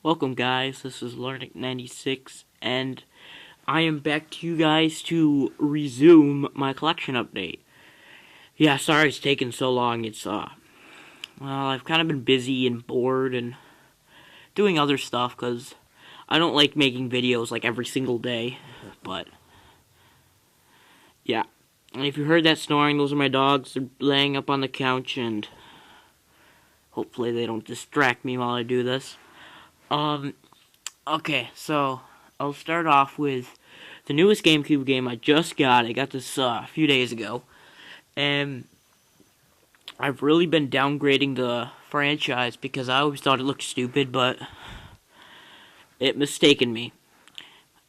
Welcome guys, this is Larnick96 and I am back to you guys to resume my collection update. Yeah, sorry it's taken so long. Well, I've kind of been busy and bored and doing other stuff because I don't like making videos like every single day, but yeah. And if you heard that snoring, those are my dogs. They're laying up on the couch and hopefully they don't distract me while I do this. Okay, so I'll start off with the newest GameCube game I just got. I got this a few days ago, and I've really been downgrading the franchise because I always thought it looked stupid, but it mistaken me.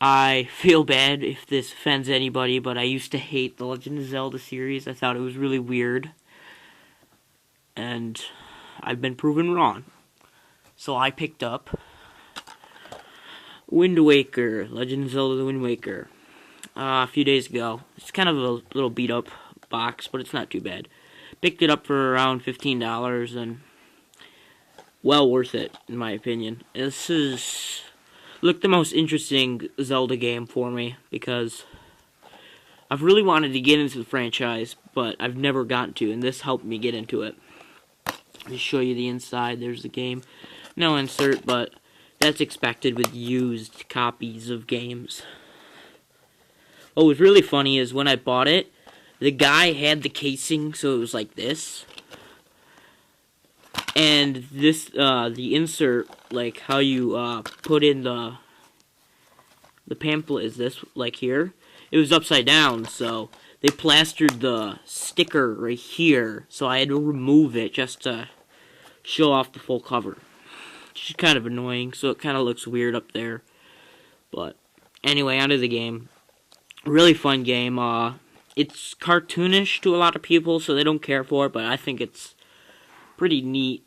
I feel bad if this offends anybody, but I used to hate the Legend of Zelda series. I thought it was really weird, and I've been proven wrong. So I picked up Wind Waker, Legend of Zelda: The Wind Waker, a few days ago. It's kind of a little beat up box, but it's not too bad. Picked it up for around $15 and well worth it in my opinion. This is the most interesting Zelda game for me because I've really wanted to get into the franchise, but I've never gotten to, and this helped me get into it. I'll show you the inside. There's the game. No insert, but that's expected with used copies of games. What was really funny is when I bought it, the guy had the casing, so it was like this. And this, the insert, like how you put in the pamphlet is this, like here. It was upside down, so they plastered the sticker right here, so I had to remove it just to show off the full cover. Which is kind of annoying, so it kind of looks weird up there. But anyway, onto the game. Really fun game. It's cartoonish to a lot of people, so they don't care for it, but I think it's pretty neat.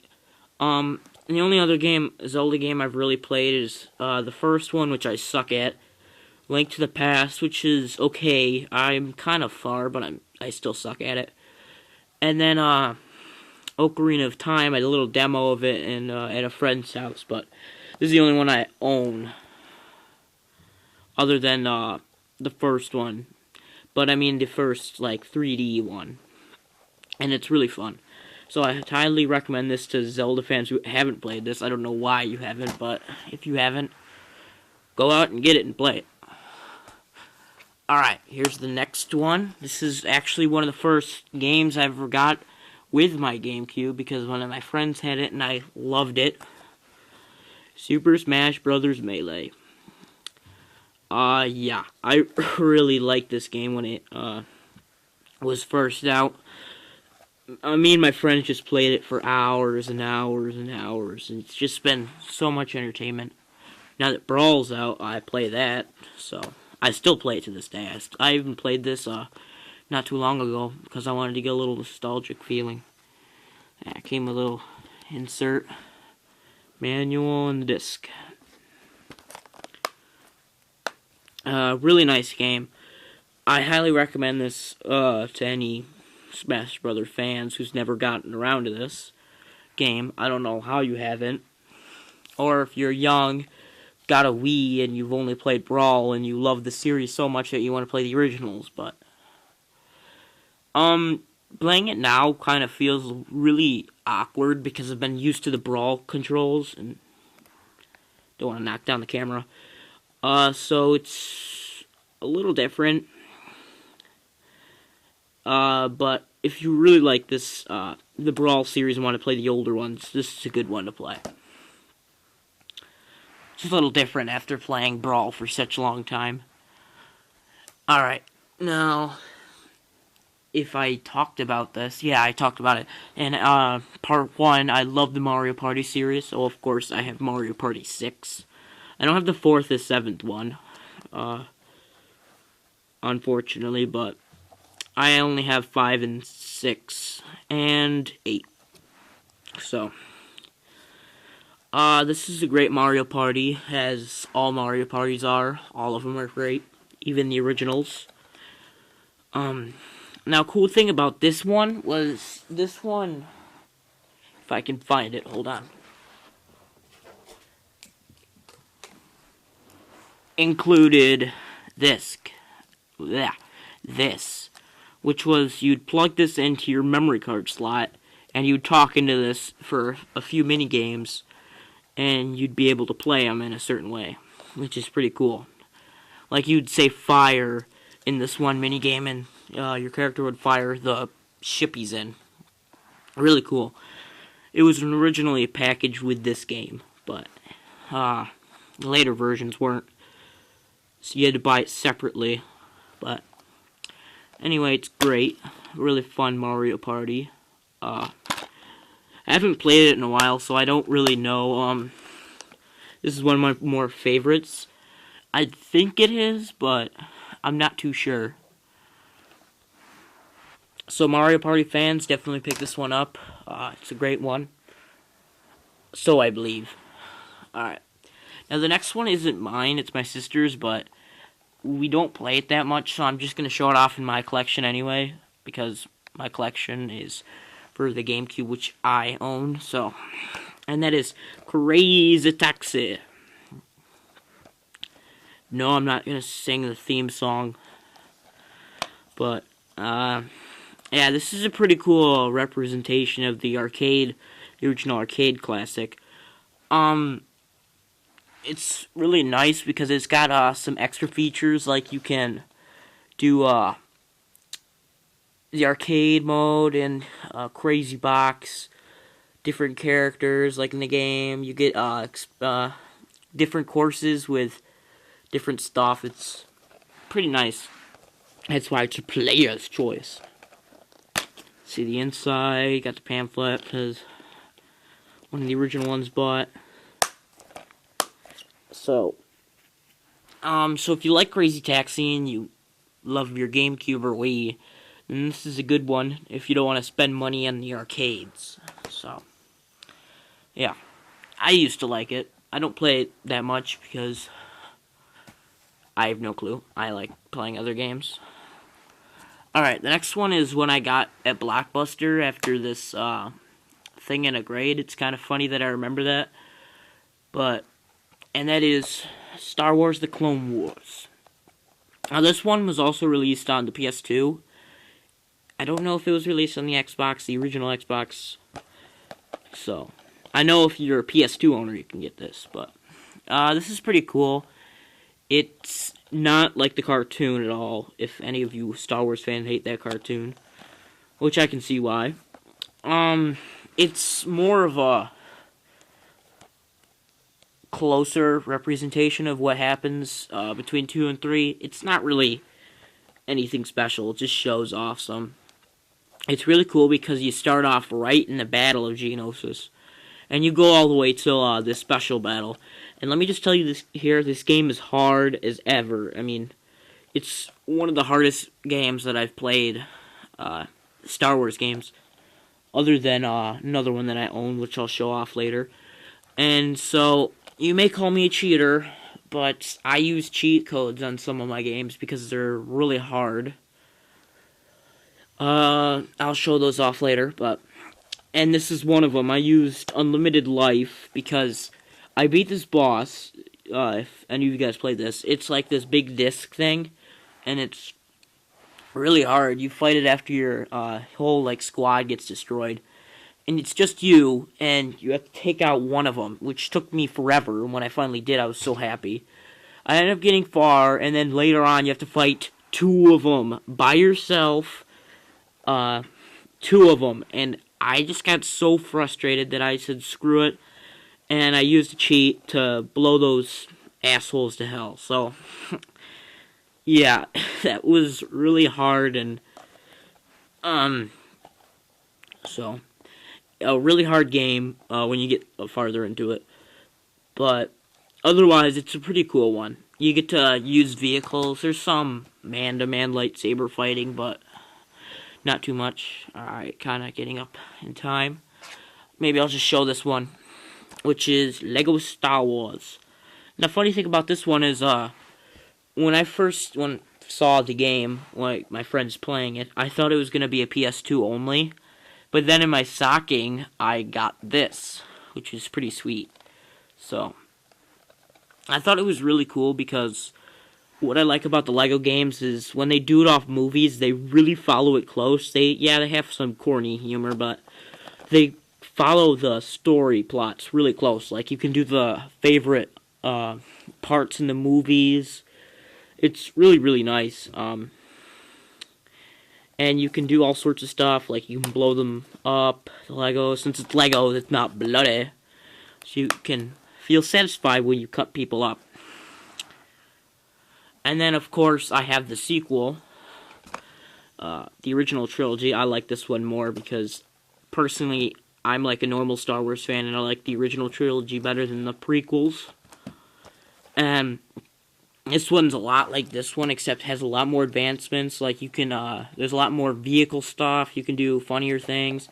The only other Zelda game I've really played is the first one, which I suck at. Link to the Past, which is okay. I'm kind of far, but I still suck at it. And then Ocarina of Time, I had a little demo of it at a friend's house, but this is the only one I own, other than the first one. But I mean the first, like, 3D one. And it's really fun. So I highly recommend this to Zelda fans who haven't played this. I don't know why you haven't, but if you haven't, go out and get it and play it. Alright, here's the next one. This is actually one of the first games I ever got with my GameCube because one of my friends had it and I loved it. Super Smash Bros. Melee. Yeah, I really liked this game when it was first out. Me and my friends just played it for hours and hours and hours, and it's just been so much entertainment. Now that Brawl's out, I play that, so I still play it to this day. I even played this not too long ago because I wanted to get a little nostalgic feeling. Yeah, it came with a little insert, manual, and the disc. Really nice game. I highly recommend this to any Smash Brothers fans who's never gotten around to this game. I don't know how you haven't. Or if you're young, got a Wii, and you've only played Brawl, and you love the series so much that you want to play the originals, but playing it now kind of feels really awkward because I've been used to the Brawl controls, and don't want to knock down the camera. So it's a little different. But if you really like this, the Brawl series and want to play the older ones, this is a good one to play. It's a little different after playing Brawl for such a long time. Alright, now, if I talked about this, yeah, I talked about it. In part 1, I love the Mario Party series, so of course I have Mario Party 6. I don't have the 4th or 7th one, unfortunately, but I only have 5 and 6 and 8. So, this is a great Mario Party, as all Mario Parties are. All of them are great, even the originals. Now, cool thing about this one was, if I can find it, hold on. included this. Yeah, this. Which was you'd plug this into your memory card slot, and you'd talk into this for a few mini games, and you'd be able to play them in a certain way, which is pretty cool. Like you'd say fire in this one mini game, and your character would fire the ship he's in. Really cool. It was originally packaged with this game, but later versions weren't, so you had to buy it separately. But anyway, it's great. Really fun Mario Party. I haven't played it in a while, so I don't really know. This is one of my more favorites. I think it is, but I'm not too sure. So Mario Party fans, definitely pick this one up. It's a great one. So I believe. Alright. Now the next one isn't mine, it's my sister's, but we don't play it that much, so I'm just going to show it off in my collection anyway, because my collection is for the GameCube, which I own, so. And that is Crazy Taxi. No, I'm not going to sing the theme song, but, yeah, this is a pretty cool representation of the original arcade classic. It's really nice because it's got some extra features, like you can do the arcade mode and Crazy Box, different characters like in the game. You get different courses with different stuff. It's pretty nice. That's why it's a player's choice. See the inside, got the pamphlet, because one of the original ones bought. So if you like Crazy Taxi and you love your GameCube or Wii, then this is a good one if you don't want to spend money on the arcades. So, yeah. I used to like it. I don't play it that much because I have no clue. I like playing other games. Alright, the next one is one I got at Blockbuster after this thing in a grade. It's kind of funny that I remember that. And that is Star Wars The Clone Wars. Now this one was also released on the PS2. I don't know if it was released on the Xbox, the original Xbox. So, I know if you're a PS2 owner you can get this, but this is pretty cool. It's not like the cartoon at all, if any of you Star Wars fans hate that cartoon, which I can see why. It's more of a closer representation of what happens between 2 and 3. It's not really anything special, it just shows off some. It's really cool because you start off right in the Battle of Geonosis, and you go all the way till this special battle. And let me just tell you this here, this game is hard as ever. I mean, it's one of the hardest games that I've played, Star Wars games, other than another one that I own, which I'll show off later. And so, you may call me a cheater, but I use cheat codes on some of my games because they're really hard. I'll show those off later, and this is one of them. I used Unlimited Life because I beat this boss. If any of you guys played this, it's like this big disc thing, and it's really hard. You fight it after your whole squad gets destroyed, and it's just you, and you have to take out one of them, which took me forever. And when I finally did, I was so happy. I ended up getting far, and then later on, you have to fight 2 of them by yourself. 2 of them, and I just got so frustrated that I said screw it, and I used a cheat to blow those assholes to hell. So, yeah, that was really hard, and so a really hard game when you get farther into it, but otherwise it's a pretty cool one. You get to use vehicles. There's some man-to-man lightsaber fighting, but not too much. Alright, kind of getting up in time. Maybe I'll just show this one, which is Lego Star Wars. The funny thing about this one is, when I first saw the game, like my friends playing it, I thought it was going to be a PS2 only. But then in my stocking, I got this, which is pretty sweet. So, I thought it was really cool because what I like about the Lego games is when they do it off movies, they really follow it close. They have some corny humor, but they follow the story plots really close. Like, you can do the favorite parts in the movies. It's really, really nice. And you can do all sorts of stuff, like you can blow them up, the Lego. Since it's Lego, it's not bloody. So you can feel satisfied when you cut people up. And then, of course, I have the sequel, the original trilogy. I like this one more because, personally, I'm like a normal Star Wars fan, and I like the original trilogy better than the prequels. And this one's a lot like this one, except has a lot more advancements. Like, you can, there's a lot more vehicle stuff. You can do funnier things.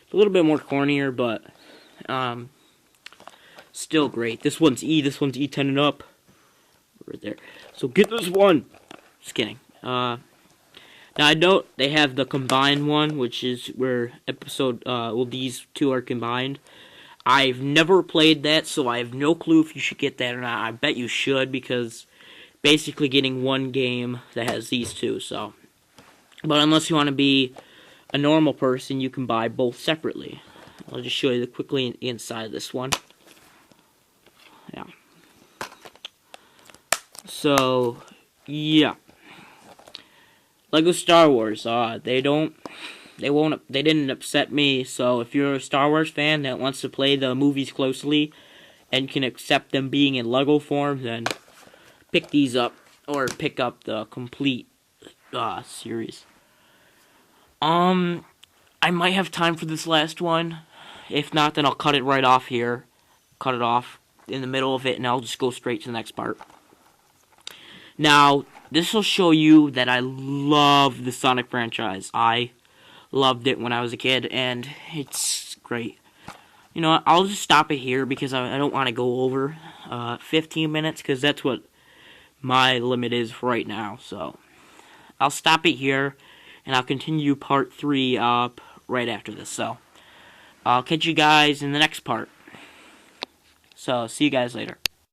It's a little bit more cornier, but, still great. This one's E10 and up. Right there. So get this one. Just kidding. Now I know they have the combined one, which is where these two are combined. I've never played that, so I have no clue if you should get that or not. I bet you should, because basically getting one game that has these two, so. But unless you want to be a normal person, you can buy both separately. I'll just show you quickly inside this one. Yeah. So, yeah. Lego Star Wars, they didn't upset me, so if you're a Star Wars fan that wants to play the movies closely and can accept them being in Lego form, then pick these up, or pick up the complete, series. I might have time for this last one. If not, then I'll cut it right off here. Cut it off in the middle of it, and I'll just go straight to the next part. Now, this will show you that I love the Sonic franchise. I loved it when I was a kid, and it's great. You know what, I'll just stop it here because I don't want to go over 15 minutes, because that's what my limit is right now. So, I'll stop it here, and I'll continue part 3 up right after this. So, I'll catch you guys in the next part. So, see you guys later.